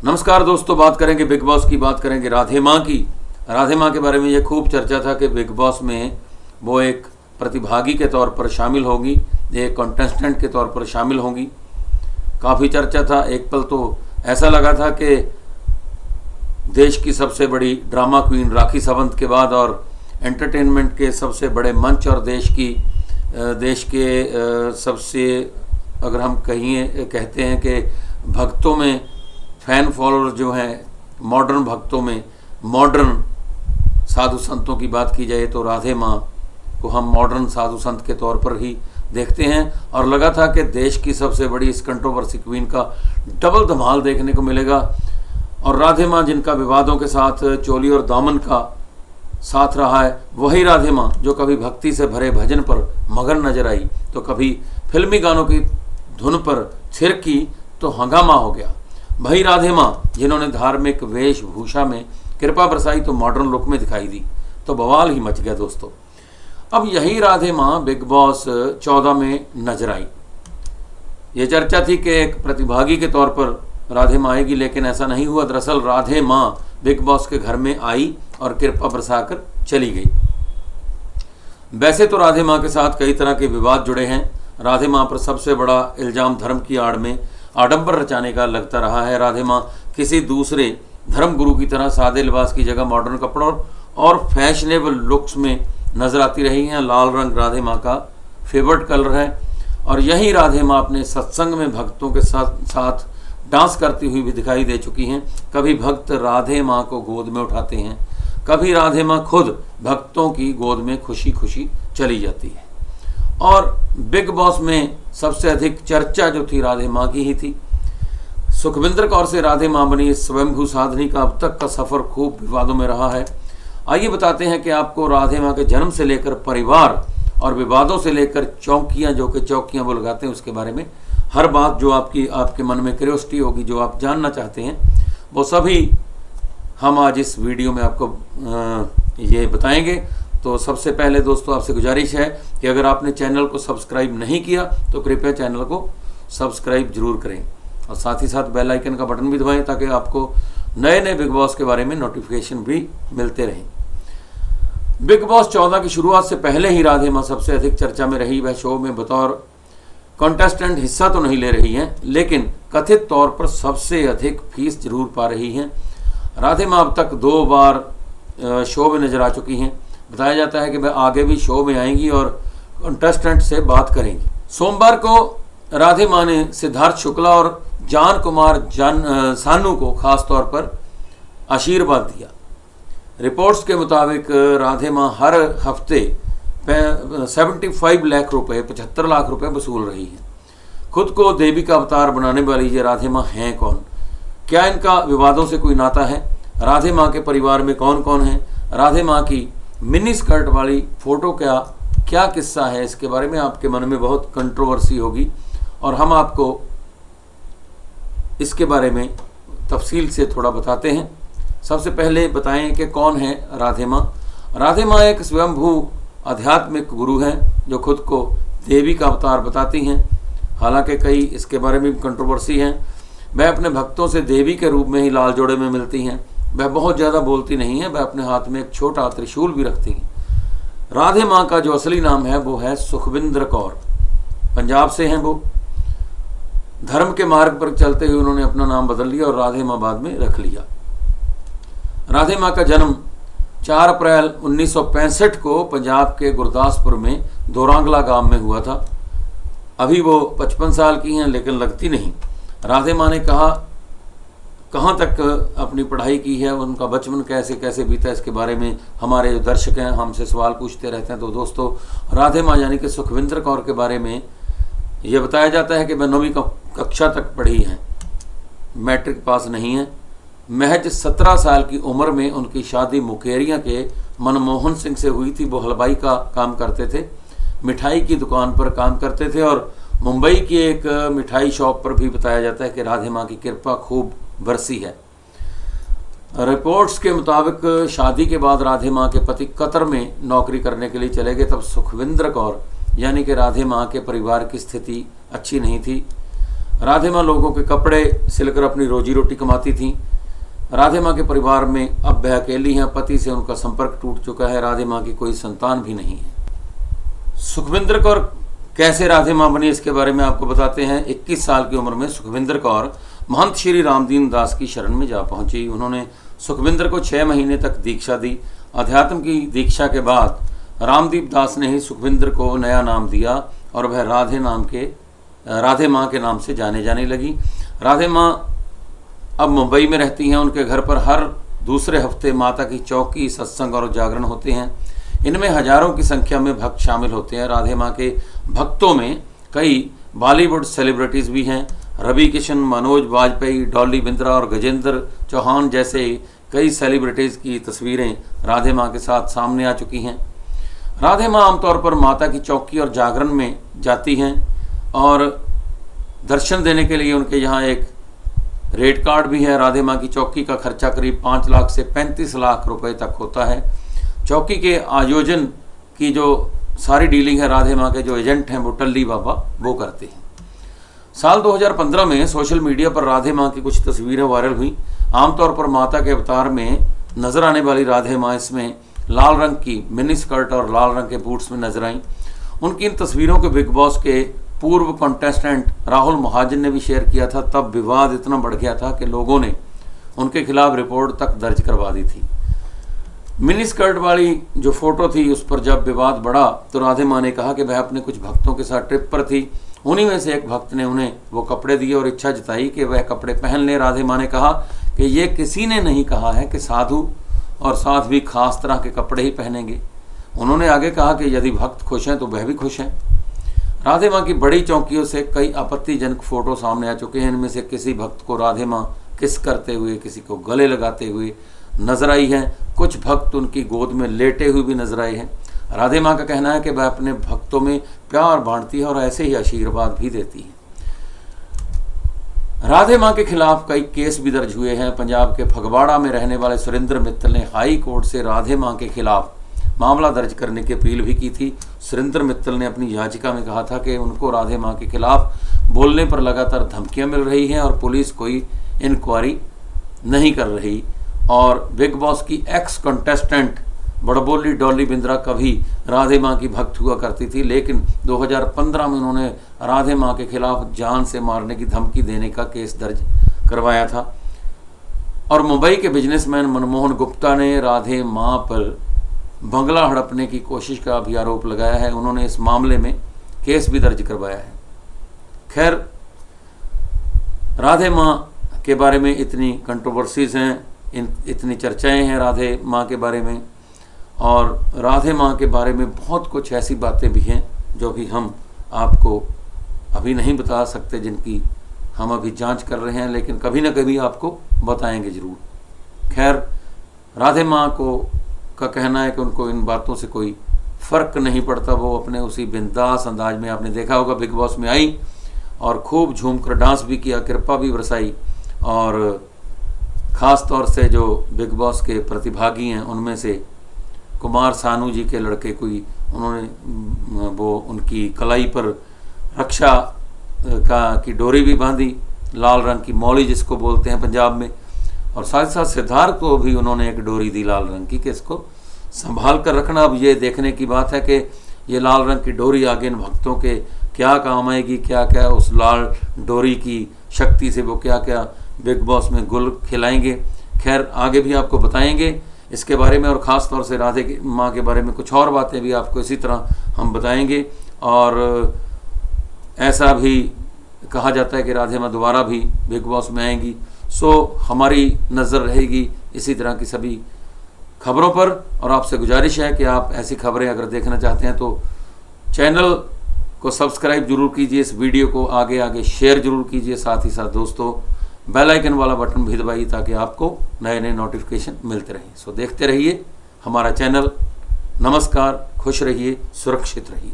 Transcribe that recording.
नमस्कार दोस्तों, बात करेंगे बिग बॉस की, बात करेंगे राधे माँ की। राधे माँ के बारे में ये खूब चर्चा था कि बिग बॉस में वो एक प्रतिभागी के तौर पर शामिल होगी, एक कंटेस्टेंट के तौर पर शामिल होंगी। काफ़ी चर्चा था। एक पल तो ऐसा लगा था कि देश की सबसे बड़ी ड्रामा क्वीन राखी सावंत के बाद और एंटरटेनमेंट के सबसे बड़े मंच और देश के सबसे, अगर हम कहते हैं कि भक्तों में फैन फॉलोअर जो हैं, मॉडर्न भक्तों में मॉडर्न साधु संतों की बात की जाए तो राधे माँ को हम मॉडर्न साधु संत के तौर पर ही देखते हैं। और लगा था कि देश की सबसे बड़ी इस कंट्रोवर्सी क्वीन का डबल धमाल देखने को मिलेगा। और राधे माँ जिनका विवादों के साथ चोली और दामन का साथ रहा है, वही राधे माँ जो कभी भक्ति से भरे भजन पर मगन नजर आई तो कभी फिल्मी गानों की धुन पर थिरकी तो हंगामा हो गया। वही राधे माँ जिन्होंने धार्मिक वेशभूषा में कृपा बरसाई तो मॉडर्न लुक में दिखाई दी तो बवाल ही मच गया दोस्तों। अब यही राधे माँ बिग बॉस 14 में नजर आई। ये चर्चा थी कि एक प्रतिभागी के तौर पर राधे माँ आएगी, लेकिन ऐसा नहीं हुआ। दरअसल राधे माँ बिग बॉस के घर में आई और कृपा बरसाकर चली गई। वैसे तो राधे माँ के साथ कई तरह के विवाद जुड़े हैं। राधे माँ पर सबसे बड़ा इल्जाम धर्म की आड़ में आडंबर रचाने का लगता रहा है। राधे माँ किसी दूसरे धर्म गुरु की तरह सादे लिबास की जगह मॉडर्न कपड़ों और फैशनेबल लुक्स में नजर आती रही हैं। लाल रंग राधे माँ का फेवरेट कलर है और यही राधे माँ अपने सत्संग में भक्तों के साथ डांस करती हुई भी दिखाई दे चुकी हैं। कभी भक्त राधे माँ को गोद में उठाते हैं, कभी राधे माँ खुद भक्तों की गोद में खुशी खुशी चली जाती है। और बिग बॉस में सबसे अधिक चर्चा जो थी राधे माँ की ही थी। सुखविंदर कौर से राधे माँ बनी स्वयंभू साधनी का अब तक का सफ़र खूब विवादों में रहा है। आइए बताते हैं कि आपको राधे माँ के जन्म से लेकर परिवार और विवादों से लेकर चौकियाँ, जो कि चौकियाँ वो लगाते हैं, उसके बारे में हर बात जो आपके मन में क्यूरियोसिटी होगी, जो आप जानना चाहते हैं, वो सभी हम आज इस वीडियो में आपको ये बताएंगे। तो सबसे पहले दोस्तों आपसे गुजारिश है कि अगर आपने चैनल को सब्सक्राइब नहीं किया तो कृपया चैनल को सब्सक्राइब जरूर करें और साथ ही साथ बेल आइकन का बटन भी दबाएं ताकि आपको नए नए बिग बॉस के बारे में नोटिफिकेशन भी मिलते रहें। बिग बॉस 14 की शुरुआत से पहले ही राधे माँ सबसे अधिक चर्चा में रही। वह शो में बतौर कंटेस्टेंट हिस्सा तो नहीं ले रही हैं, लेकिन कथित तौर पर सबसे अधिक फीस जरूर पा रही हैं। राधे माँ अब तक 2 बार शो में नजर आ चुकी हैं। बताया जाता है कि वह आगे भी शो में आएंगी और कंटेस्टेंट से बात करेंगी। सोमवार को राधे माँ ने सिद्धार्थ शुक्ला और जान कुमार सानू को खास तौर पर आशीर्वाद दिया। रिपोर्ट्स के मुताबिक राधे माँ हर हफ्ते 75 लाख रुपए 75 लाख रुपए वसूल रही हैं। खुद को देवी का अवतार बनाने वाली ये राधे माँ हैं कौन? क्या इनका विवादों से कोई नाता है? राधे माँ के परिवार में कौन कौन है? राधे माँ की मिनी स्कर्ट वाली फोटो का क्या किस्सा है? इसके बारे में आपके मन में बहुत कंट्रोवर्सी होगी और हम आपको इसके बारे में तफसील से थोड़ा बताते हैं। सबसे पहले बताएं कि कौन है राधे माँ। राधे माँ एक स्वयंभू आध्यात्मिक गुरु हैं जो खुद को देवी का अवतार बताती हैं। हालांकि कई इसके बारे में कंट्रोवर्सी हैं। वह अपने भक्तों से देवी के रूप में ही लाल जोड़े में मिलती हैं। वह बहुत ज़्यादा बोलती नहीं है। वह अपने हाथ में एक छोटा त्रिशूल भी रखती हैं। राधे माँ का जो असली नाम है वो है सुखविंदर कौर। पंजाब से हैं वो। धर्म के मार्ग पर चलते हुए उन्होंने अपना नाम बदल लिया और राधे माँ बाद में रख लिया। राधे माँ का जन्म 4 अप्रैल 1965 को पंजाब के गुरदासपुर में दोरांगला गांव में हुआ था। अभी वो 55 साल की हैं, लेकिन लगती नहीं। राधे माँ ने कहाँ तक अपनी पढ़ाई की है, उनका बचपन कैसे कैसे बीता, इसके बारे में हमारे जो दर्शक हैं हमसे सवाल पूछते रहते हैं। तो दोस्तों राधे माँ यानी कि सुखविंदर कौर के बारे में यह बताया जाता है कि वह 9वीं कक्षा तक पढ़ी हैं, मैट्रिक पास नहीं है। महज 17 साल की उम्र में उनकी शादी मुकेरिया के मनमोहन सिंह से हुई थी। वो हलवाई का काम करते थे, मिठाई की दुकान पर काम करते थे और मुंबई की एक मिठाई शॉप पर भी बताया जाता है कि राधे माँ की कृपा खूब बरसी है। रिपोर्ट्स के मुताबिक शादी के बाद राधे माँ के पति कतर में नौकरी करने के लिए चले गए। तब सुखविंदर कौर यानी कि राधे माँ के परिवार की स्थिति अच्छी नहीं थी। राधे माँ लोगों के कपड़े सिलकर अपनी रोजी रोटी कमाती थीं। राधे माँ के परिवार में अब वह अकेली हैं, पति से उनका संपर्क टूट चुका है, राधे माँ की कोई संतान भी नहीं है। सुखविंदर कौर कैसे राधे माँ बनी, इसके बारे में आपको बताते हैं। 21 साल की उम्र में सुखविंदर कौर महंत श्री रामदीन दास की शरण में जा पहुंची। उन्होंने सुखविंदर को 6 महीने तक दीक्षा दी। अध्यात्म की दीक्षा के बाद रामदीप दास ने ही सुखविंदर को नया नाम दिया और वह राधे माँ के नाम से जाने लगी। राधे माँ अब मुंबई में रहती हैं। उनके घर पर हर दूसरे हफ्ते माता की चौकी, सत्संग और जागरण होते हैं। इनमें हजारों की संख्या में भक्त शामिल होते हैं। राधे माँ के भक्तों में कई बॉलीवुड सेलिब्रिटीज़ भी हैं। रवि किशन, मनोज वाजपेयी, डॉली बिंद्रा और गजेंद्र चौहान जैसे कई सेलिब्रिटीज़ की तस्वीरें राधे माँ के साथ सामने आ चुकी हैं। राधे माँ आमतौर पर माता की चौकी और जागरण में जाती हैं और दर्शन देने के लिए उनके यहाँ एक रेट कार्ड भी है। राधे माँ की चौकी का खर्चा करीब 5 लाख से 35 लाख रुपए तक होता है। चौकी के आयोजन की जो सारी डीलिंग है राधे माँ के जो एजेंट हैं वो टल्ली बाबा वो करते हैं। साल 2015 में सोशल मीडिया पर राधे माँ की कुछ तस्वीरें वायरल हुई। आमतौर पर माता के अवतार में नजर आने वाली राधे माँ इसमें लाल रंग की मिनी स्कर्ट और लाल रंग के बूट्स में नजर आईं। उनकी इन तस्वीरों को बिग बॉस के पूर्व कॉन्टेस्टेंट राहुल महाजन ने भी शेयर किया था। तब विवाद इतना बढ़ गया था कि लोगों ने उनके खिलाफ रिपोर्ट तक दर्ज करवा दी थी। मिनी स्कर्ट वाली जो फोटो थी उस पर जब विवाद बढ़ा तो राधे माँ ने कहा कि वह अपने कुछ भक्तों के साथ ट्रिप पर थी। उन्हीं में से एक भक्त ने उन्हें वो कपड़े दिए और इच्छा जताई कि वह कपड़े पहन ले। राधे माँ ने कहा कि ये किसी ने नहीं कहा है कि साधु और साथ भी खास तरह के कपड़े ही पहनेंगे। उन्होंने आगे कहा कि यदि भक्त खुश हैं तो वह भी खुश हैं। राधे माँ की बड़ी चौकियों से कई आपत्तिजनक फोटो सामने आ चुके हैं। इनमें से किसी भक्त को राधे माँ किस करते हुए, किसी को गले लगाते हुए नजर आई है। कुछ भक्त उनकी गोद में लेटे हुए भी नजर आए हैं। राधे माँ का कहना है कि वह अपने भक्तों में प्यार बांटती है और ऐसे ही आशीर्वाद भी देती है। राधे माँ के खिलाफ कई केस भी दर्ज हुए हैं। पंजाब के फगवाड़ा में रहने वाले सुरेंद्र मित्तल ने हाई कोर्ट से राधे माँ के खिलाफ मामला दर्ज करने की अपील भी की थी। सुरेंद्र मित्तल ने अपनी याचिका में कहा था कि उनको राधे माँ के खिलाफ बोलने पर लगातार धमकियां मिल रही हैं और पुलिस कोई इंक्वायरी नहीं कर रही। और बिग बॉस की एक्स कंटेस्टेंट बड़बोली डॉली बिंद्रा कभी राधे माँ की भक्त हुआ करती थी, लेकिन 2015 में उन्होंने राधे माँ के खिलाफ जान से मारने की धमकी देने का केस दर्ज करवाया था। और मुंबई के बिजनेसमैन मनमोहन गुप्ता ने राधे माँ पर बंगला हड़पने की कोशिश का भी आरोप लगाया है। उन्होंने इस मामले में केस भी दर्ज करवाया है। खैर, राधे माँ के बारे में इतनी कंट्रोवर्सीज हैं, इतनी चर्चाएं हैं राधे माँ के बारे में, और राधे माँ के बारे में बहुत कुछ ऐसी बातें भी हैं जो भी हम आपको अभी नहीं बता सकते, जिनकी हम अभी जांच कर रहे हैं, लेकिन कभी ना कभी आपको बताएंगे ज़रूर। खैर, राधे माँ को का कहना है कि उनको इन बातों से कोई फ़र्क नहीं पड़ता। वो अपने उसी बिंदास अंदाज में, आपने देखा होगा, बिग बॉस में आई और खूब झूम कर डांस भी किया, कृपा भी बरसाई। और ख़ास तौर से जो बिग बॉस के प्रतिभागी हैं उनमें से कुमार सानू जी के लड़के उन्होंने वो उनकी कलाई पर रक्षा की डोरी भी बांधी, लाल रंग की मौली जिसको बोलते हैं पंजाब में, और साथ साथ सिद्धार्थ को भी उन्होंने एक डोरी दी लाल रंग की कि इसको संभाल कर रखना। अब ये देखने की बात है कि ये लाल रंग की डोरी आगे इन भक्तों के क्या काम आएगी, क्या क्या उस लाल डोरी की शक्ति से वो क्या क्या बिग बॉस में गुल खिलाएंगे। खैर, आगे भी आपको बताएंगे इसके बारे में, और ख़ास तौर से राधे माँ के बारे में कुछ और बातें भी आपको इसी तरह हम बताएंगे। और ऐसा भी कहा जाता है कि राधे माँ दोबारा भी बिग बॉस में आएंगी। सो हमारी नज़र रहेगी इसी तरह की सभी खबरों पर, और आपसे गुजारिश है कि आप ऐसी खबरें अगर देखना चाहते हैं तो चैनल को सब्सक्राइब जरूर कीजिए, इस वीडियो को आगे आगे शेयर जरूर कीजिए, साथ ही साथ दोस्तों बेल आइकन वाला बटन भी दबाइए ताकि आपको नए नए नोटिफिकेशन मिलते रहें। सो देखते रहिए हमारा चैनल। नमस्कार, खुश रहिए, सुरक्षित रहिए।